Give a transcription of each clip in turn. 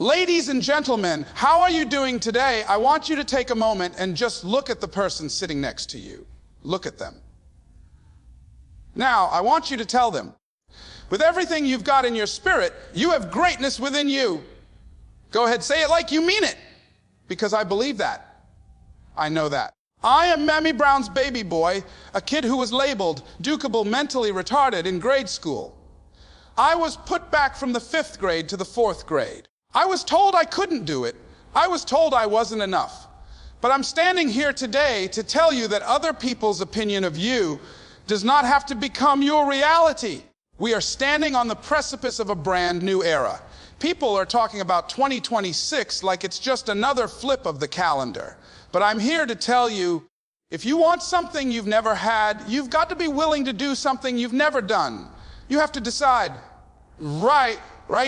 Ladies and gentlemen, how are you doing today? I want you to take a moment and just look at the person sitting next to you. Look at them. Now, I want you to tell them, with everything you've got in your spirit, you have greatness within you. Go ahead, say it like you mean it, because I believe that. I know that. I am Mammy Brown's baby boy, a kid who was labeled dukable mentally retarded in grade school. I was put back from the 5th grade to the 4th grade. I was told I couldn't do it. I was told I wasn't enough. But I'm standing here today to tell you that other people's opinion of you does not have to become your reality. We are standing on the precipice of a brand new era. People are talking about 2026 like it's just another flip of the calendar. But I'm here to tell you, if you want something you've never had, you've got to be willing to do something you've never done. You have to decide right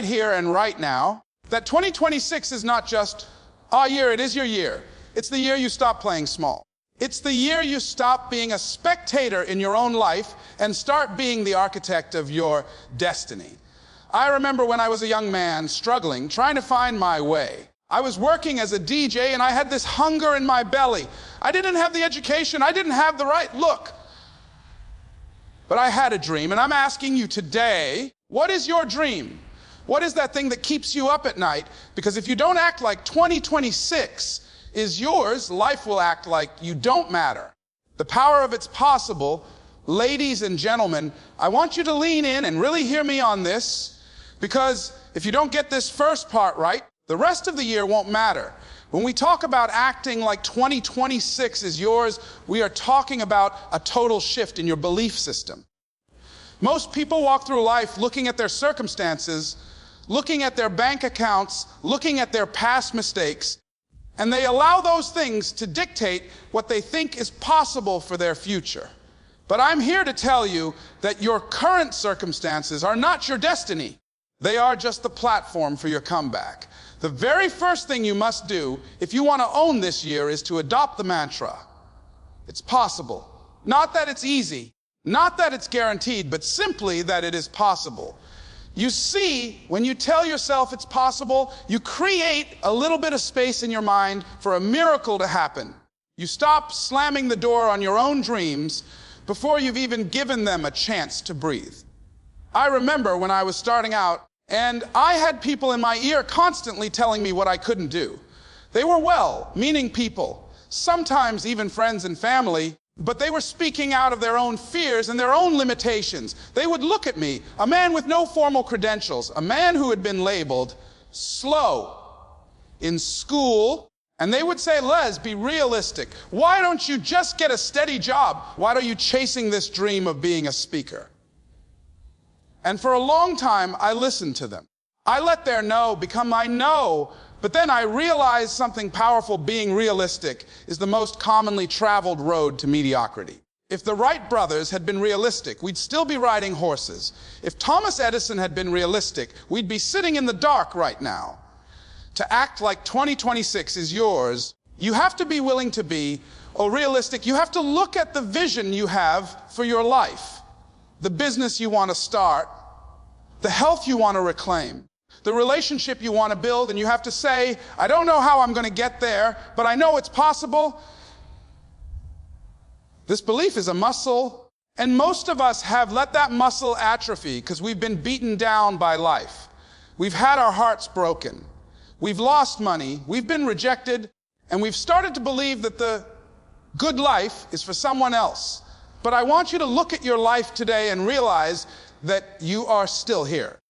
here and right now that 2026 is not just our year, it is your year. It's the year you stop playing small. It's the year you stop being a spectator in your own life and start being the architect of your destiny. I remember when I was a young man struggling, trying to find my way. I was working as a DJ and I had this hunger in my belly. I didn't have the education, I didn't have the right look. But I had a dream, and I'm asking you today, what is your dream? What is that thing that keeps you up at night? Because if you don't act like 2026 is yours, life will act like you don't matter. The power of it's possible. Ladies and gentlemen, I want you to lean in and really hear me on this, because if you don't get this first part right, the rest of the year won't matter. When we talk about acting like 2026 is yours, we are talking about a total shift in your belief system. Most people walk through life looking at their circumstances, looking at their bank accounts, looking at their past mistakes, and they allow those things to dictate what they think is possible for their future. But I'm here to tell you that your current circumstances are not your destiny. They are just the platform for your comeback. The very first thing you must do if you want to own this year is to adopt the mantra. It's possible. Not that it's easy, not that it's guaranteed, but simply that it is possible. You see, when you tell yourself it's possible, you create a little bit of space in your mind for a miracle to happen. You stop slamming the door on your own dreams before you've even given them a chance to breathe. I remember when I was starting out, and I had people in my ear constantly telling me what I couldn't do. They were well-meaning people, sometimes even friends and family, but they were speaking out of their own fears and their own limitations. They would look at me, a man with no formal credentials, a man who had been labeled slow in school, and they would say, Les, be realistic. Why don't you just get a steady job? Why are you chasing this dream of being a speaker? And for a long time, I listened to them. I let their no become my no, but then I realized something powerful. Being realistic is the most commonly traveled road to mediocrity. If the Wright brothers had been realistic, we'd still be riding horses. If Thomas Edison had been realistic, we'd be sitting in the dark right now. To act like 2026 is yours, you have to be willing to be, realistic. You have to look at the vision you have for your life, the business you want to start, the health you want to reclaim, the relationship you want to build, and you have to say, I don't know how I'm going to get there, but I know it's possible. This belief is a muscle, and most of us have let that muscle atrophy because we've been beaten down by life. We've had our hearts broken. We've lost money. We've been rejected, and we've started to believe that the good life is for someone else. But I want you to look at your life today and realize that you are still here.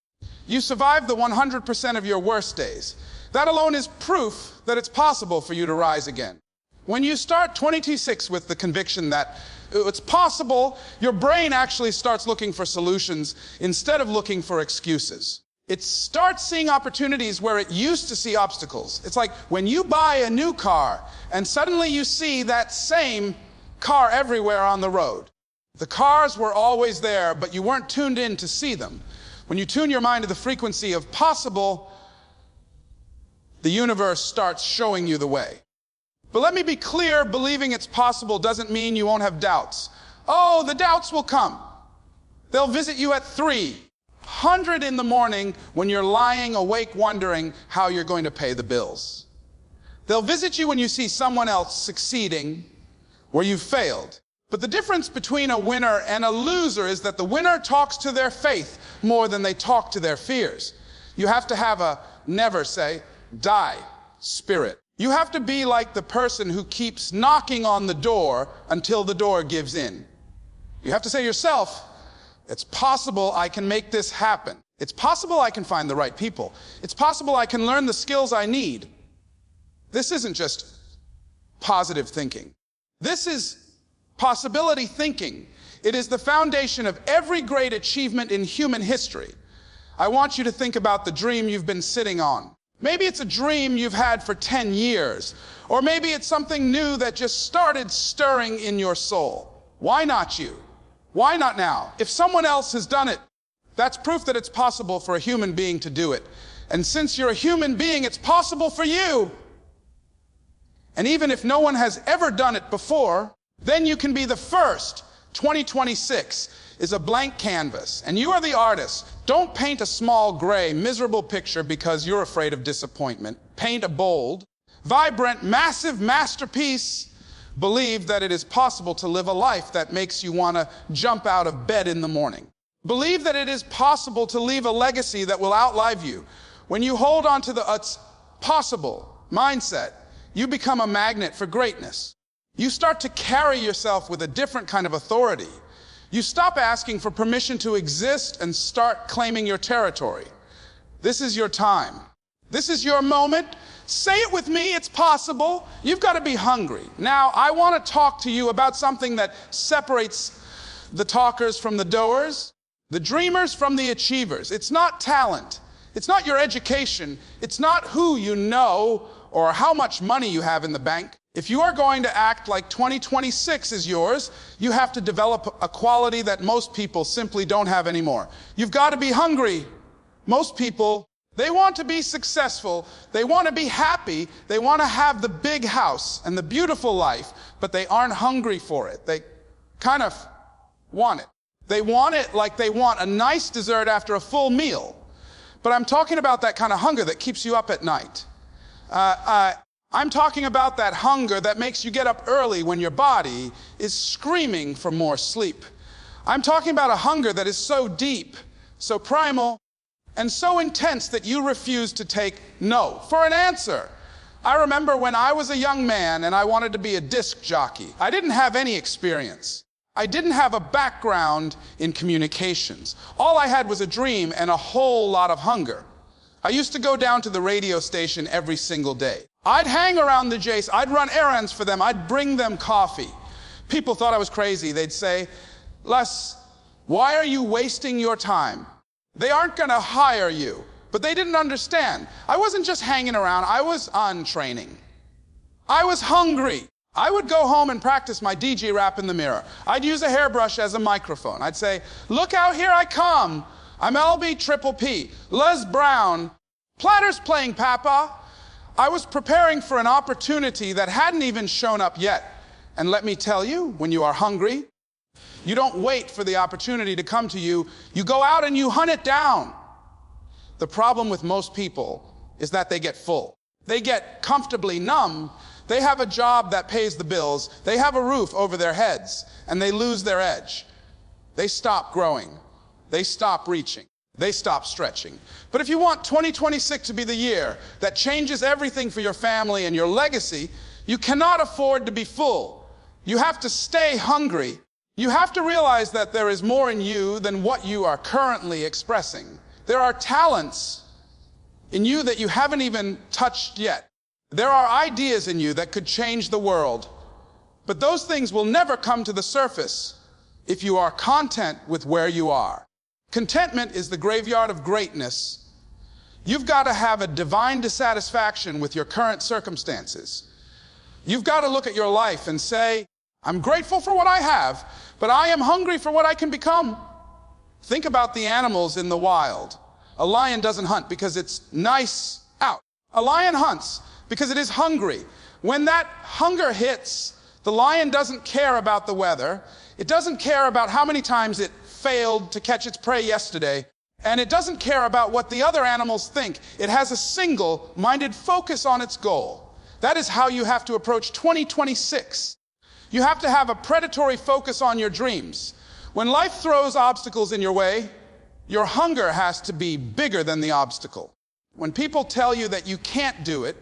You survived the 100% of your worst days. That alone is proof that it's possible for you to rise again. When you start 2026 with the conviction that it's possible, your brain actually starts looking for solutions instead of looking for excuses. It starts seeing opportunities where it used to see obstacles. It's like when you buy a new car and suddenly you see that same car everywhere on the road. The cars were always there, but you weren't tuned in to see them. When you tune your mind to the frequency of possible, the universe starts showing you the way. But let me be clear, believing it's possible doesn't mean you won't have doubts. Oh, the doubts will come. They'll visit you at 3, 100 in the morning when you're lying awake wondering how you're going to pay the bills. They'll visit you when you see someone else succeeding where you've failed. But the difference between a winner and a loser is that the winner talks to their faith more than they talk to their fears. You have to have a never say die spirit. You have to be like the person who keeps knocking on the door until the door gives in. You have to say to yourself, it's possible I can make this happen. It's possible I can find the right people. It's possible I can learn the skills I need. This isn't just positive thinking. This is possibility thinking. It is the foundation of every great achievement in human history. I want you to think about the dream you've been sitting on. Maybe it's a dream you've had for 10 years, or maybe it's something new that just started stirring in your soul. Why not you? Why not now? If someone else has done it, that's proof that it's possible for a human being to do it. And since you're a human being, it's possible for you. And even if no one has ever done it before, then you can be the first. 2026 is a blank canvas, and you are the artist. Don't paint a small, gray, miserable picture because you're afraid of disappointment. Paint a bold, vibrant, massive masterpiece. Believe that it is possible to live a life that makes you want to jump out of bed in the morning. Believe that it is possible to leave a legacy that will outlive you. When you hold on to the "it's possible" mindset, you become a magnet for greatness. You start to carry yourself with a different kind of authority. You stop asking for permission to exist and start claiming your territory. This is your time. This is your moment. Say it with me, it's possible. You've got to be hungry. Now, I want to talk to you about something that separates the talkers from the doers, the dreamers from the achievers. It's not talent. It's not your education. It's not who you know or how much money you have in the bank. If you are going to act like 2026 is yours, you have to develop a quality that most people simply don't have anymore. You've got to be hungry. Most people, they want to be successful, they want to be happy, they want to have the big house and the beautiful life, but they aren't hungry for it. They kind of want it. They want it like they want a nice dessert after a full meal. But I'm talking about that kind of hunger that keeps you up at night. I'm talking about that hunger that makes you get up early when your body is screaming for more sleep. I'm talking about a hunger that is so deep, so primal, and so intense that you refuse to take no for an answer. I remember when I was a young man and I wanted to be a disc jockey. I didn't have any experience. I didn't have a background in communications. All I had was a dream and a whole lot of hunger. I used to go down to the radio station every single day. I'd hang around the Jace, I'd run errands for them, I'd bring them coffee. People thought I was crazy. They'd say, "Les, why are you wasting your time? They aren't going to hire you." But they didn't understand. I wasn't just hanging around, I was on training. I was hungry. I would go home and practice my DJ rap in the mirror. I'd use a hairbrush as a microphone. I'd say, "Look out, here I come. I'm LB Triple P, Les Brown, Platter's playing Papa." I was preparing for an opportunity that hadn't even shown up yet. And let me tell you, when you are hungry, you don't wait for the opportunity to come to you. You go out and you hunt it down. The problem with most people is that they get full. They get comfortably numb. They have a job that pays the bills. They have a roof over their heads, and they lose their edge. They stop growing. They stop reaching. They stop stretching. But if you want 2026 to be the year that changes everything for your family and your legacy, you cannot afford to be full. You have to stay hungry. You have to realize that there is more in you than what you are currently expressing. There are talents in you that you haven't even touched yet. There are ideas in you that could change the world. But those things will never come to the surface if you are content with where you are. Contentment is the graveyard of greatness. You've got to have a divine dissatisfaction with your current circumstances. You've got to look at your life and say, "I'm grateful for what I have, but I am hungry for what I can become." Think about the animals in the wild. A lion doesn't hunt because it's nice out. A lion hunts because it is hungry. When that hunger hits, the lion doesn't care about the weather. It doesn't care about how many times it failed to catch its prey yesterday. And it doesn't care about what the other animals think. It has a single-minded focus on its goal. That is how you have to approach 2026. You have to have a predatory focus on your dreams. When life throws obstacles in your way, your hunger has to be bigger than the obstacle. When people tell you that you can't do it,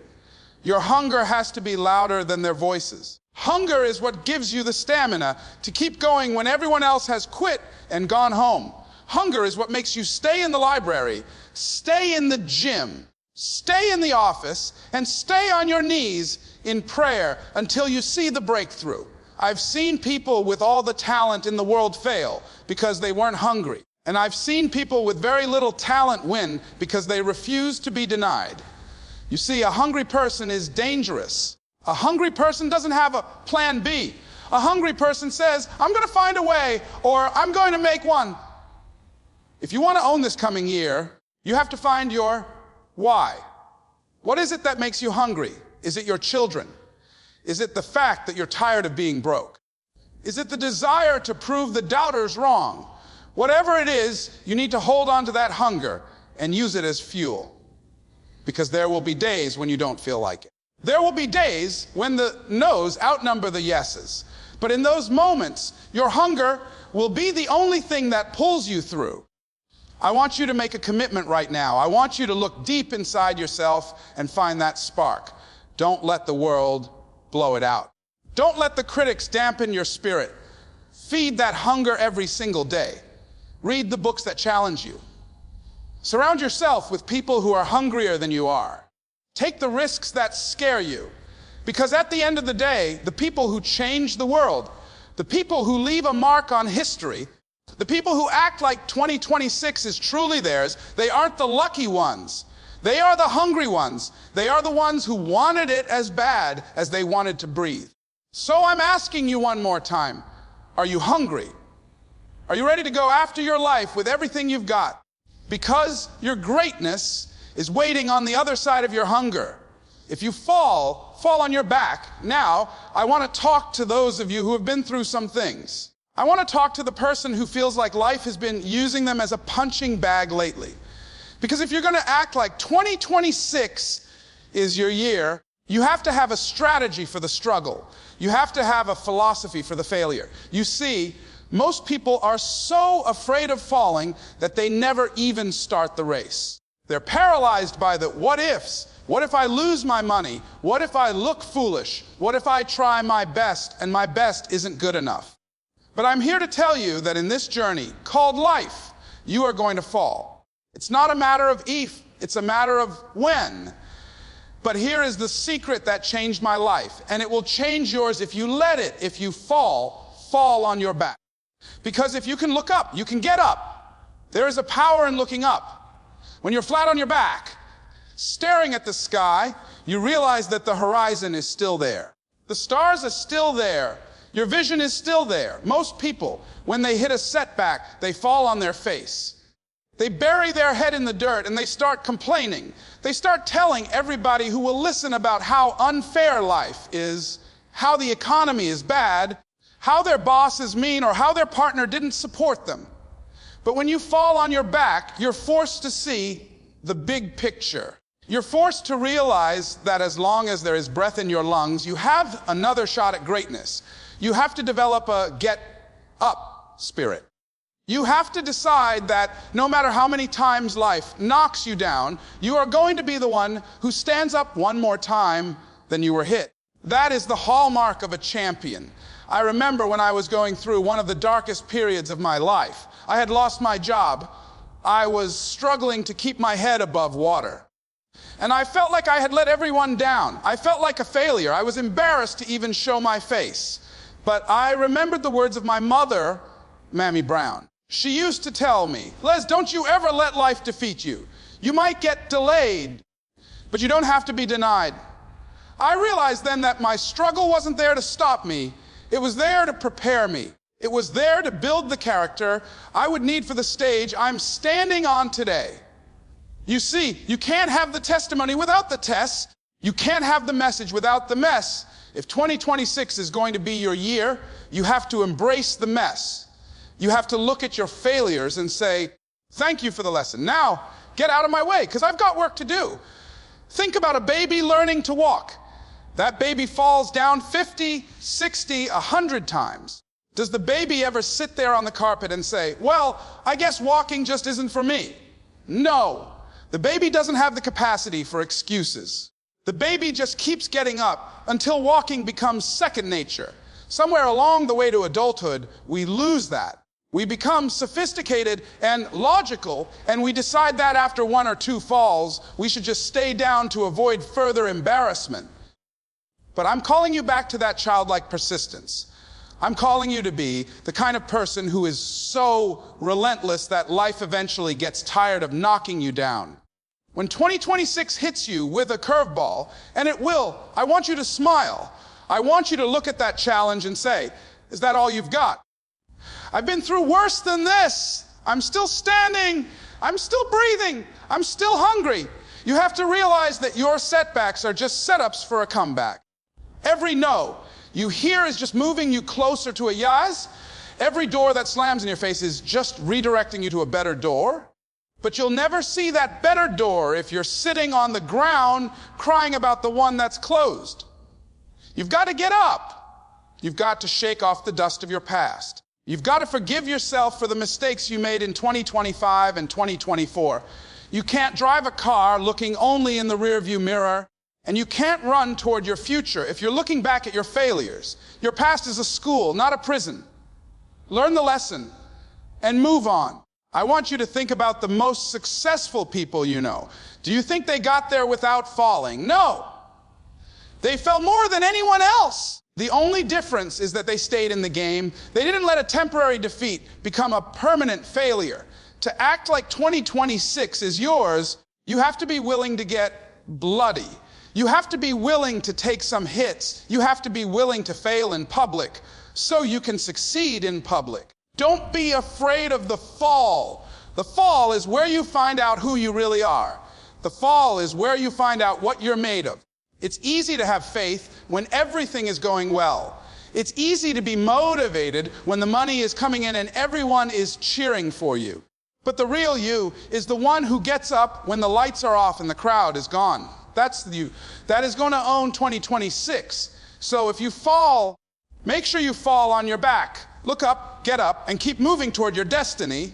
your hunger has to be louder than their voices. Hunger is what gives you the stamina to keep going when everyone else has quit and gone home. Hunger is what makes you stay in the library, stay in the gym, stay in the office, and stay on your knees in prayer until you see the breakthrough. I've seen people with all the talent in the world fail because they weren't hungry. And I've seen people with very little talent win because they refuse to be denied. You see, a hungry person is dangerous. A hungry person doesn't have a plan B. A hungry person says, I'm going to find a way, or I'm going to make one. If you want to own this coming year, you have to find your why. What is it that makes you hungry? Is it your children? Is it the fact that you're tired of being broke? Is it the desire to prove the doubters wrong? Whatever it is, you need to hold on to that hunger and use it as fuel. Because there will be days when you don't feel like it. There will be days when the no's outnumber the yeses. But in those moments, your hunger will be the only thing that pulls you through. I want you to make a commitment right now. I want you to look deep inside yourself and find that spark. Don't let the world blow it out. Don't let the critics dampen your spirit. Feed that hunger every single day. Read the books that challenge you. Surround yourself with people who are hungrier than you are. Take the risks that scare you. Because at the end of the day, the people who change the world, the people who leave a mark on history, the people who act like 2026 is truly theirs, they aren't the lucky ones. They are the hungry ones. They are the ones who wanted it as bad as they wanted to breathe. So I'm asking you one more time, are you hungry? Are you ready to go after your life with everything you've got? Because your greatness is waiting on the other side of your hunger. If you fall on your back. Now, I want to talk to those of you who have been through some things. I want to talk to the person who feels like life has been using them as a punching bag lately. Because if you're going to act like 2026 is your year, you have to have a strategy for the struggle. You have to have a philosophy for the failure. You see, most people are so afraid of falling that they never even start the race. They're paralyzed by the what ifs. What if I lose my money? What if I look foolish? What if I try my best and my best isn't good enough? But I'm here to tell you that in this journey called life, you are going to fall. It's not a matter of if, it's a matter of when. But here is the secret that changed my life, and it will change yours if you let it. If you fall on your back. Because if you can look up, you can get up. There is a power in looking up. When you're flat on your back, staring at the sky, you realize that the horizon is still there. The stars are still there. Your vision is still there. Most people, when they hit a setback, they fall on their face. They bury their head in the dirt and they start complaining. They start telling everybody who will listen about how unfair life is, how the economy is bad, how their boss is mean, or how their partner didn't support them. But when you fall on your back, you're forced to see the big picture. You're forced to realize that as long as there is breath in your lungs, you have another shot at greatness. You have to develop a get up spirit. You have to decide that no matter how many times life knocks you down, you are going to be the one who stands up one more time than you were hit. That is the hallmark of a champion. I remember when I was going through one of the darkest periods of my life. I had lost my job. I was struggling to keep my head above water. And I felt like I had let everyone down. I felt like a failure. I was embarrassed to even show my face. But I remembered the words of my mother, Mammy Brown. She used to tell me, Les, don't you ever let life defeat you. You might get delayed, but you don't have to be denied. I realized then that my struggle wasn't there to stop me. It was there to prepare me. It was there to build the character I would need for the stage I'm standing on today. You see, you can't have the testimony without the test. You can't have the message without the mess. If 2026 is going to be your year, you have to embrace the mess. You have to look at your failures and say, Thank you for the lesson. Now, get out of my way, because I've got work to do. Think about a baby learning to walk. That baby falls down 50, 60, 100 times. Does the baby ever sit there on the carpet and say, well, I guess walking just isn't for me? No. The baby doesn't have the capacity for excuses. The baby just keeps getting up until walking becomes second nature. Somewhere along the way to adulthood, we lose that. We become sophisticated and logical, and we decide that after 1 or 2 falls, we should just stay down to avoid further embarrassment. But I'm calling you back to that childlike persistence. I'm calling you to be the kind of person who is so relentless that life eventually gets tired of knocking you down. When 2026 hits you with a curveball, and it will, I want you to smile. I want you to look at that challenge and say, is that all you've got? I've been through worse than this. I'm still standing. I'm still breathing. I'm still hungry. You have to realize that your setbacks are just setups for a comeback. Every no you hear is just moving you closer to a yes. Every door that slams in your face is just redirecting you to a better door. But you'll never see that better door if you're sitting on the ground crying about the one that's closed. You've got to get up. You've got to shake off the dust of your past. You've got to forgive yourself for the mistakes you made in 2025 and 2024. You can't drive a car looking only in the rearview mirror, and you can't run toward your future if you're looking back at your failures. Your past is a school, not a prison. Learn the lesson and move on. I want you to think about the most successful people you know. Do you think they got there without falling? No. They fell more than anyone else. The only difference is that they stayed in the game. They didn't let a temporary defeat become a permanent failure. To act like 2026 is yours, you have to be willing to get bloody. You have to be willing to take some hits. You have to be willing to fail in public so you can succeed in public. Don't be afraid of the fall. The fall is where you find out who you really are. The fall is where you find out what you're made of. It's easy to have faith when everything is going well. It's easy to be motivated when the money is coming in and everyone is cheering for you. But the real you is the one who gets up when the lights are off and the crowd is gone. That's you. That is going to own 2026. So if you fall, make sure you fall on your back. Look up, get up, and keep moving toward your destiny.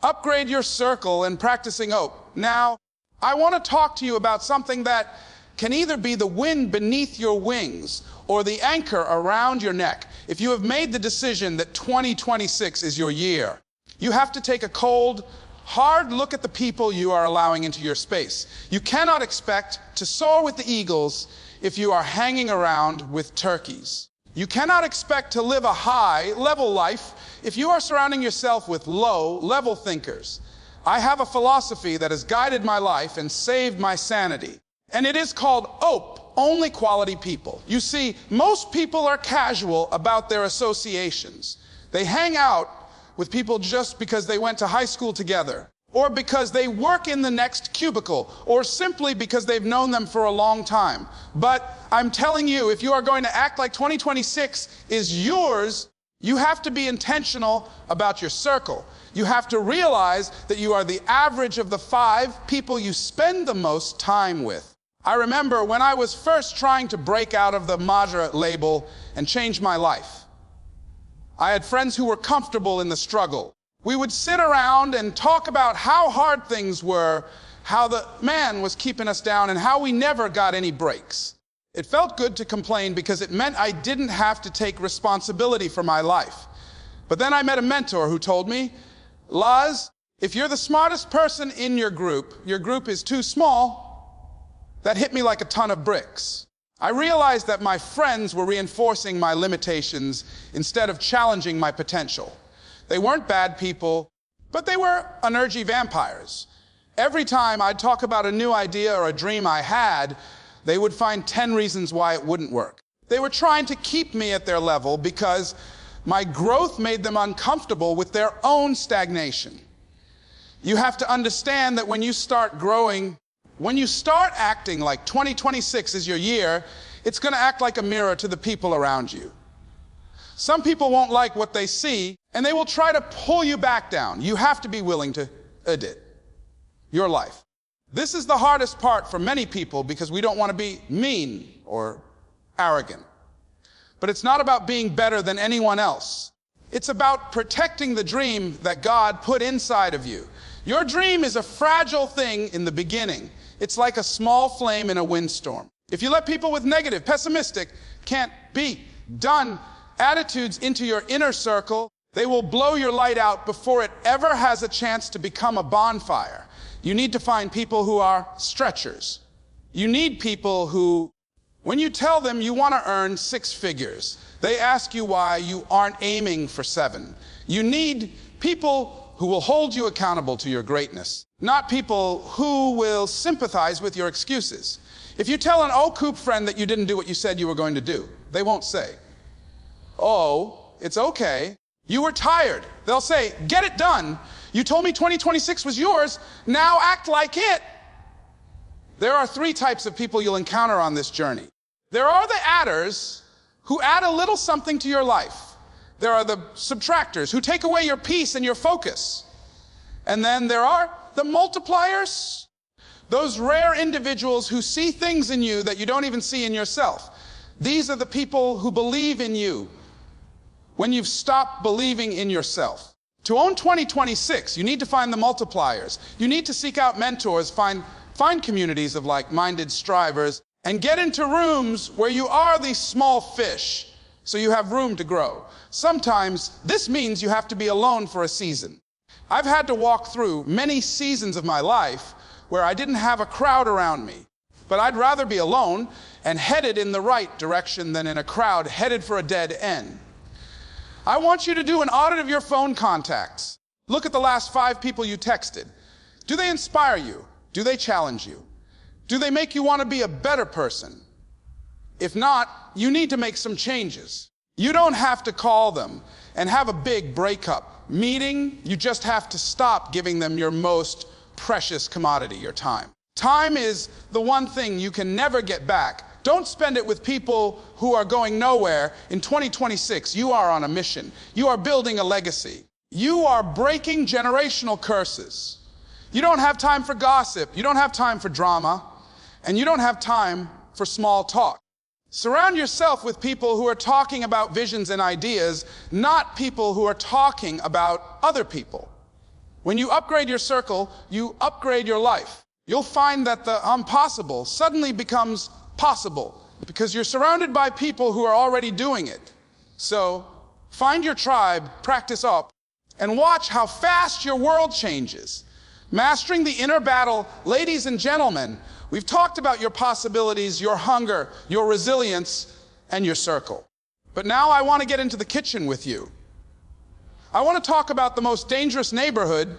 Upgrade your circle and practicing hope. Now, I want to talk to you about something that can either be the wind beneath your wings or the anchor around your neck. If you have made the decision that 2026 is your year, you have to take a cold, hard look at the people you are allowing into your space. You cannot expect to soar with the eagles if you are hanging around with turkeys. You cannot expect to live a high-level life if you are surrounding yourself with low-level thinkers. I have a philosophy that has guided my life and saved my sanity, and it is called OPE, only quality people. You see, most people are casual about their associations. They hang out with people just because they went to high school together, or because they work in the next cubicle, or simply because they've known them for a long time. But I'm telling you, if you are going to act like 2026 is yours, you have to be intentional about your circle. You have to realize that you are the average of the 5 people you spend the most time with. I remember when I was first trying to break out of the moderate label and change my life. I had friends who were comfortable in the struggle. We would sit around and talk about how hard things were, how the man was keeping us down, and how we never got any breaks. It felt good to complain because it meant I didn't have to take responsibility for my life. But then I met a mentor who told me, Laz, if you're the smartest person in your group is too small. That hit me like a ton of bricks. I realized that my friends were reinforcing my limitations instead of challenging my potential. They weren't bad people, but they were energy vampires. Every time I'd talk about a new idea or a dream I had, they would find 10 reasons why it wouldn't work. They were trying to keep me at their level because my growth made them uncomfortable with their own stagnation. You have to understand that when you start growing, when you start acting like 2026 is your year, it's going to act like a mirror to the people around you. Some people won't like what they see, and they will try to pull you back down. You have to be willing to Edit. Your life. This is the hardest part for many people because we don't want to be mean or arrogant. But it's not about being better than anyone else. It's about protecting the dream that God put inside of you. Your dream is a fragile thing in the beginning. It's like a small flame in a windstorm. If you let people with negative, pessimistic, can't be done attitudes into your inner circle, they will blow your light out before it ever has a chance to become a bonfire. You need to find people who are stretchers. You need people who, when you tell them you want to earn 6 figures, they ask you why you aren't aiming for 7. You need people who will hold you accountable to your greatness, not people who will sympathize with your excuses. If you tell an Coop friend that you didn't do what you said you were going to do, they won't say, "Oh, it's okay. You were tired." They'll say, "Get it done. You told me 2026 was yours. Now act like it." There are 3 types of people you'll encounter on this journey. There are the adders who add a little something to your life. There are the subtractors who take away your peace and your focus. And then there are the multipliers, those rare individuals who see things in you that you don't even see in yourself. These are the people who believe in you when you've stopped believing in yourself. To own 2026, you need to find the multipliers. You need to seek out mentors, find communities of like-minded strivers, and get into rooms where you are these small fish, so you have room to grow. Sometimes this means you have to be alone for a season. I've had to walk through many seasons of my life where I didn't have a crowd around me, but I'd rather be alone and headed in the right direction than in a crowd headed for a dead end. I want you to do an audit of your phone contacts. Look at the last 5 people you texted. Do they inspire you? Do they challenge you? Do they make you want to be a better person? If not, you need to make some changes. You don't have to call them and have a big breakup meeting. You just have to stop giving them your most precious commodity, your time. Time is the one thing you can never get back. Don't spend it with people who are going nowhere. In 2026, you are on a mission. You are building a legacy. You are breaking generational curses. You don't have time for gossip. You don't have time for drama. And you don't have time for small talk. Surround yourself with people who are talking about visions and ideas, not people who are talking about other people. When you upgrade your circle, you upgrade your life. You'll find that the impossible suddenly becomes possible because you're surrounded by people who are already doing it. So find your tribe, practice up, and watch how fast your world changes. Mastering the inner battle, ladies and gentlemen, we've talked about your possibilities, your hunger, your resilience, and your circle. But now I want to get into the kitchen with you. I want to talk about the most dangerous neighborhood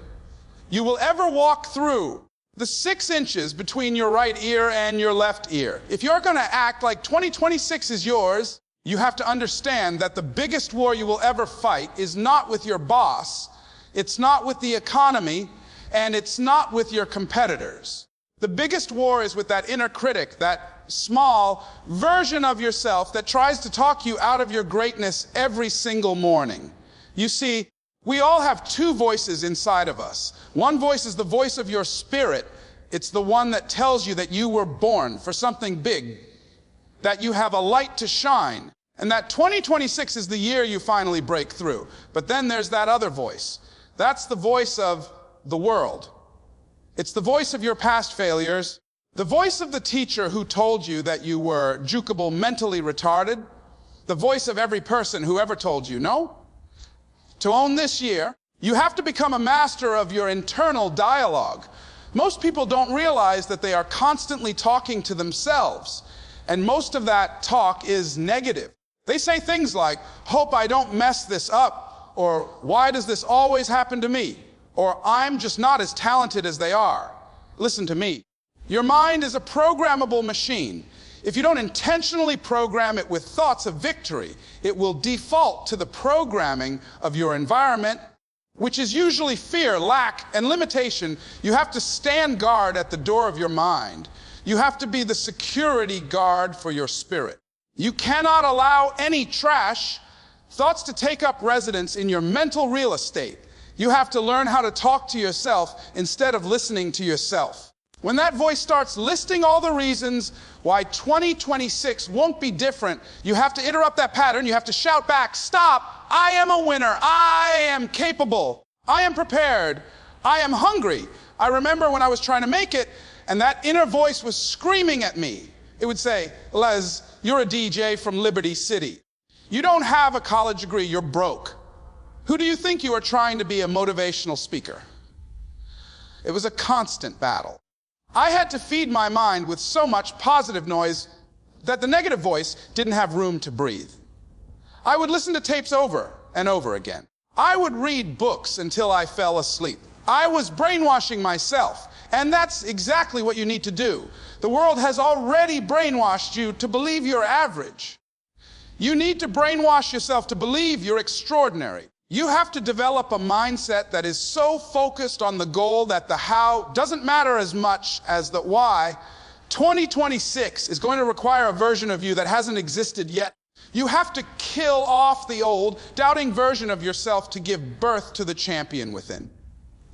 you will ever walk through. The 6 inches between your right ear and your left ear. If you're going to act like 2026 is yours, you have to understand that the biggest war you will ever fight is not with your boss, it's not with the economy, and it's not with your competitors. The biggest war is with that inner critic, that small version of yourself that tries to talk you out of your greatness every single morning. You see, we all have 2 voices inside of us. One voice is the voice of your spirit. It's the one that tells you that you were born for something big, that you have a light to shine, and that 2026 is the year you finally break through. But then there's that other voice. That's the voice of the world. It's the voice of your past failures, the voice of the teacher who told you that you were jukeable, mentally retarded, the voice of every person who ever told you no. To own this year, you have to become a master of your internal dialogue. Most people don't realize that they are constantly talking to themselves, and most of that talk is negative. They say things like, "Hope I don't mess this up," or "Why does this always happen to me?" or "I'm just not as talented as they are." Listen to me. Your mind is a programmable machine. If you don't intentionally program it with thoughts of victory, it will default to the programming of your environment, which is usually fear, lack, and limitation. You have to stand guard at the door of your mind. You have to be the security guard for your spirit. You cannot allow any trash thoughts to take up residence in your mental real estate. You have to learn how to talk to yourself instead of listening to yourself. When that voice starts listing all the reasons why 2026 won't be different, you have to interrupt that pattern. You have to shout back, stop, I am a winner, I am capable, I am prepared, I am hungry. I remember when I was trying to make it, and that inner voice was screaming at me. It would say, Les, you're a DJ from Liberty City. You don't have a college degree, you're broke. Who do you think you are trying to be a motivational speaker? It was a constant battle. I had to feed my mind with so much positive noise that the negative voice didn't have room to breathe. I would listen to tapes over and over again. I would read books until I fell asleep. I was brainwashing myself, and that's exactly what you need to do. The world has already brainwashed you to believe you're average. You need to brainwash yourself to believe you're extraordinary. You have to develop a mindset that is so focused on the goal that the how doesn't matter as much as the why. 2026 is going to require a version of you that hasn't existed yet. You have to kill off the old, doubting version of yourself to give birth to the champion within.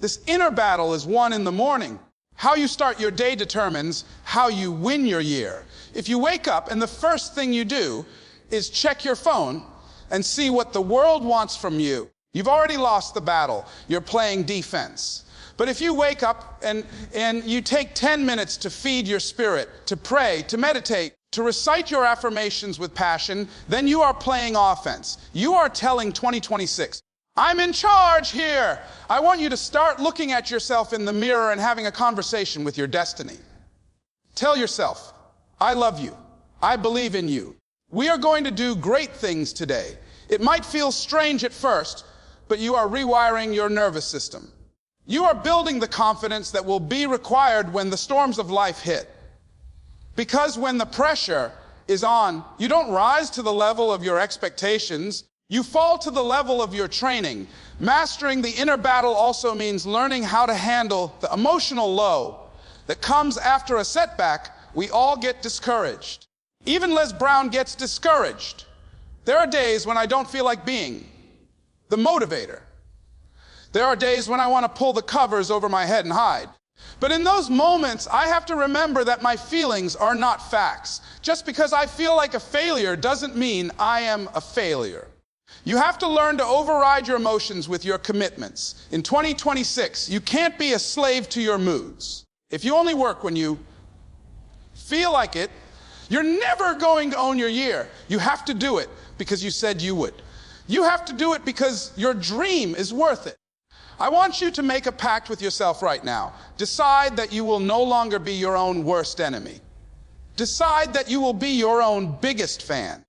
This inner battle is won in the morning. How you start your day determines how you win your year. If you wake up and the first thing you do is check your phone and see what the world wants from you, you've already lost the battle. You're playing defense. But if you wake up and you take 10 minutes to feed your spirit, to pray, to meditate, to recite your affirmations with passion, then you are playing offense. You are telling 2026, I'm in charge here. I want you to start looking at yourself in the mirror and having a conversation with your destiny. Tell yourself, I love you. I believe in you. We are going to do great things today. It might feel strange at first, but you are rewiring your nervous system. You are building the confidence that will be required when the storms of life hit. Because when the pressure is on, you don't rise to the level of your expectations. You fall to the level of your training. Mastering the inner battle also means learning how to handle the emotional low that comes after a setback. We all get discouraged. Even Les Brown gets discouraged. There are days when I don't feel like being the motivator. There are days when I want to pull the covers over my head and hide. But in those moments, I have to remember that my feelings are not facts. Just because I feel like a failure doesn't mean I am a failure. You have to learn to override your emotions with your commitments. In 2026, you can't be a slave to your moods. If you only work when you feel like it, you're never going to own your year. You have to do it because you said you would. You have to do it because your dream is worth it. I want you to make a pact with yourself right now. Decide that you will no longer be your own worst enemy. Decide that you will be your own biggest fan.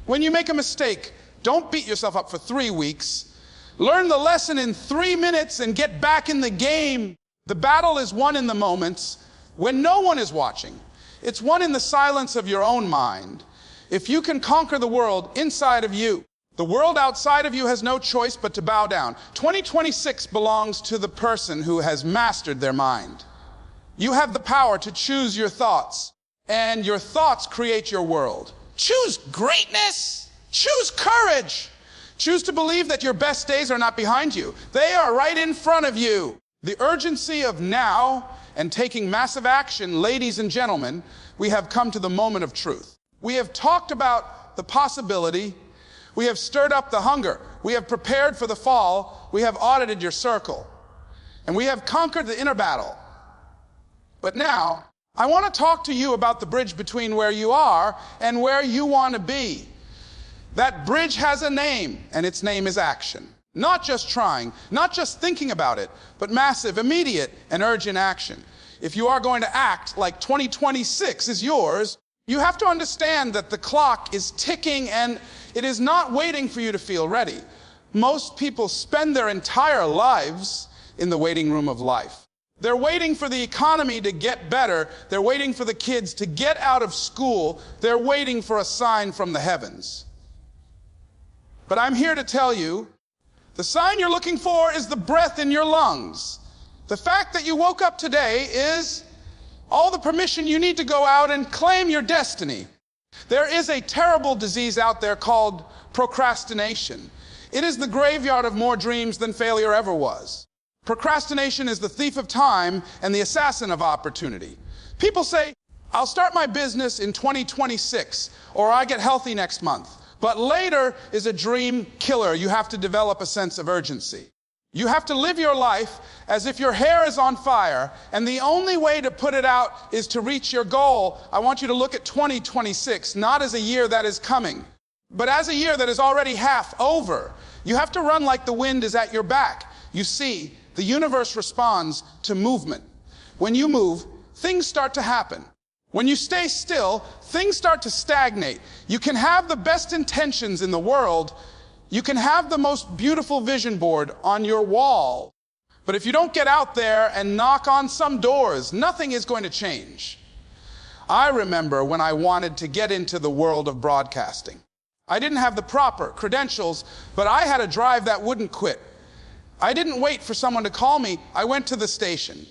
When you make a mistake, don't beat yourself up for 3 weeks. Learn the lesson in 3 minutes and get back in the game. The battle is won in the moments when no one is watching. It's won in the silence of your own mind. If you can conquer the world inside of you, the world outside of you has no choice but to bow down. 2026 belongs to the person who has mastered their mind. You have the power to choose your thoughts, and your thoughts create your world. Choose greatness. Choose courage. Choose to believe that your best days are not behind you. They are right in front of you. The urgency of now and taking massive action, ladies and gentlemen, we have come to the moment of truth. We have talked about the possibility. We have stirred up the hunger. We have prepared for the fall. We have audited your circle. And we have conquered the inner battle. But now, I want to talk to you about the bridge between where you are and where you want to be. That bridge has a name, and its name is action. Not just trying, not just thinking about it, but massive, immediate, and urgent action. If you are going to act like 2026 is yours, you have to understand that the clock is ticking and it is not waiting for you to feel ready. Most people spend their entire lives in the waiting room of life. They're waiting for the economy to get better. They're waiting for the kids to get out of school. They're waiting for a sign from the heavens. But I'm here to tell you, the sign you're looking for is the breath in your lungs. The fact that you woke up today is all the permission you need to go out and claim your destiny. There is a terrible disease out there called procrastination. It is the graveyard of more dreams than failure ever was. Procrastination is the thief of time and the assassin of opportunity. People say, I'll start my business in 2026, or I get healthy next month. But later is a dream killer. You have to develop a sense of urgency. You have to live your life as if your hair is on fire, and the only way to put it out is to reach your goal. I want you to look at 2026, not as a year that is coming, but as a year that is already half over. You have to run like the wind is at your back. You see, the universe responds to movement. When you move, things start to happen. When you stay still, things start to stagnate. You can have the best intentions in the world. You can have the most beautiful vision board on your wall. But if you don't get out there and knock on some doors, nothing is going to change. I remember when I wanted to get into the world of broadcasting. I didn't have the proper credentials, but I had a drive that wouldn't quit. I didn't wait for someone to call me. I went to the station.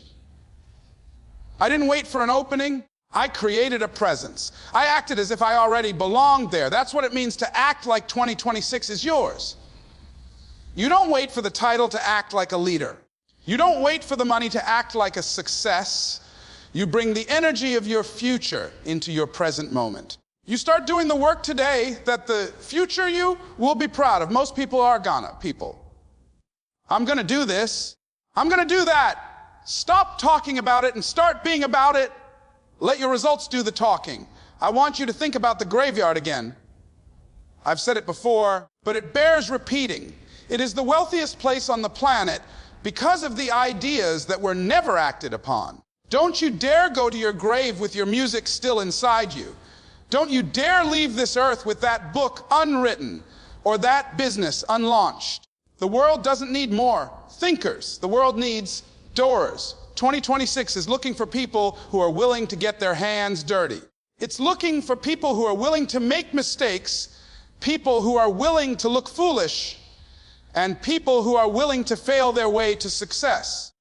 I didn't wait for an opening. I created a presence. I acted as if I already belonged there. That's what it means to act like 2026 is yours. You don't wait for the title to act like a leader. You don't wait for the money to act like a success. You bring the energy of your future into your present moment. You start doing the work today that the future you will be proud of. Most people are people. I'm going to do this. I'm going to do that. Stop talking about it and start being about it. Let your results do the talking. I want you to think about the graveyard again. I've said it before, but it bears repeating. It is the wealthiest place on the planet because of the ideas that were never acted upon. Don't you dare go to your grave with your music still inside you. Don't you dare leave this earth with that book unwritten or that business unlaunched. The world doesn't need more thinkers. The world needs doers. 2026 is looking for people who are willing to get their hands dirty. It's looking for people who are willing to make mistakes, people who are willing to look foolish, and people who are willing to fail their way to success.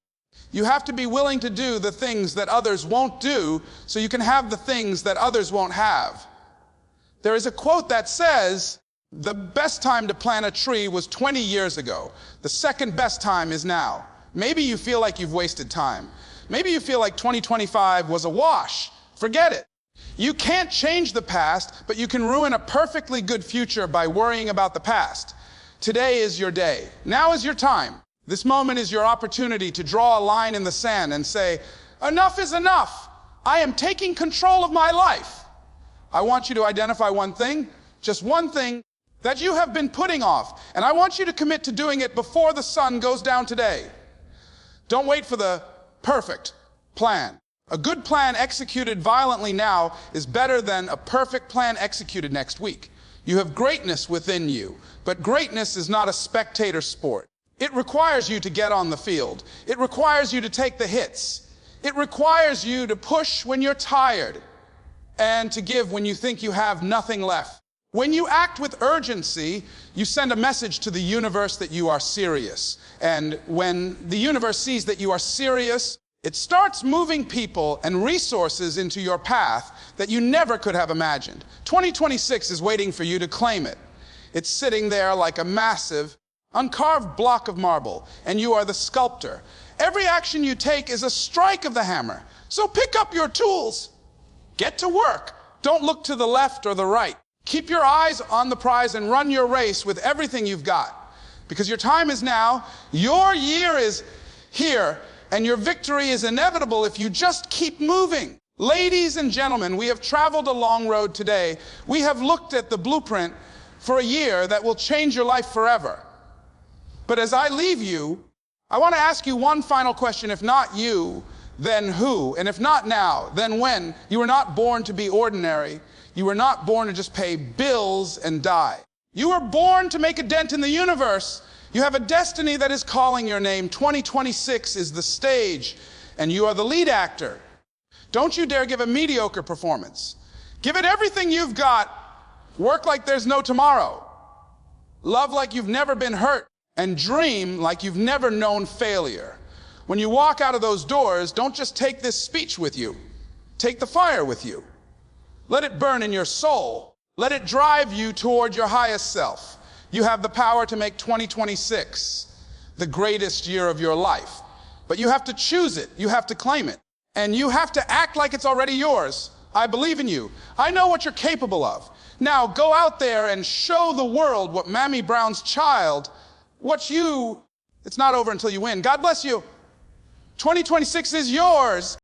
You have to be willing to do the things that others won't do so you can have the things that others won't have. There is a quote that says, the best time to plant a tree was 20 years ago. The second best time is now. Maybe you feel like you've wasted time. Maybe you feel like 2025 was a wash. Forget it. You can't change the past, but you can ruin a perfectly good future by worrying about the past. Today is your day. Now is your time. This moment is your opportunity to draw a line in the sand and say, enough is enough. I am taking control of my life. I want you to identify one thing, just one thing that you have been putting off, and I want you to commit to doing it before the sun goes down today. Don't wait for the perfect plan. A good plan executed violently now is better than a perfect plan executed next week. You have greatness within you, but greatness is not a spectator sport. It requires you to get on the field. It requires you to take the hits. It requires you to push when you're tired and to give when you think you have nothing left. When you act with urgency, you send a message to the universe that you are serious. And when the universe sees that you are serious, it starts moving people and resources into your path that you never could have imagined. 2026 is waiting for you to claim it. It's sitting there like a massive, uncarved block of marble, and you are the sculptor. Every action you take is a strike of the hammer. So pick up your tools. Get to work. Don't look to the left or the right. Keep your eyes on the prize and run your race with everything you've got. Because your time is now, your year is here, and your victory is inevitable if you just keep moving. Ladies and gentlemen, we have traveled a long road today. We have looked at the blueprint for a year that will change your life forever. But as I leave you, I want to ask you one final question. If not you, then who? And if not now, then when? You were not born to be ordinary. You were not born to just pay bills and die. You were born to make a dent in the universe. You have a destiny that is calling your name. 2026 is the stage, and you are the lead actor. Don't you dare give a mediocre performance. Give it everything you've got. Work like there's no tomorrow. Love like you've never been hurt, and dream like you've never known failure. When you walk out of those doors, don't just take this speech with you. Take the fire with you. Let it burn in your soul. Let it drive you toward your highest self. You have the power to make 2026 the greatest year of your life. But you have to choose it. You have to claim it. And you have to act like it's already yours. I believe in you. I know what you're capable of. Now go out there and show the world what Mammy Brown's child, it's not over until you win. God bless you. 2026 is yours.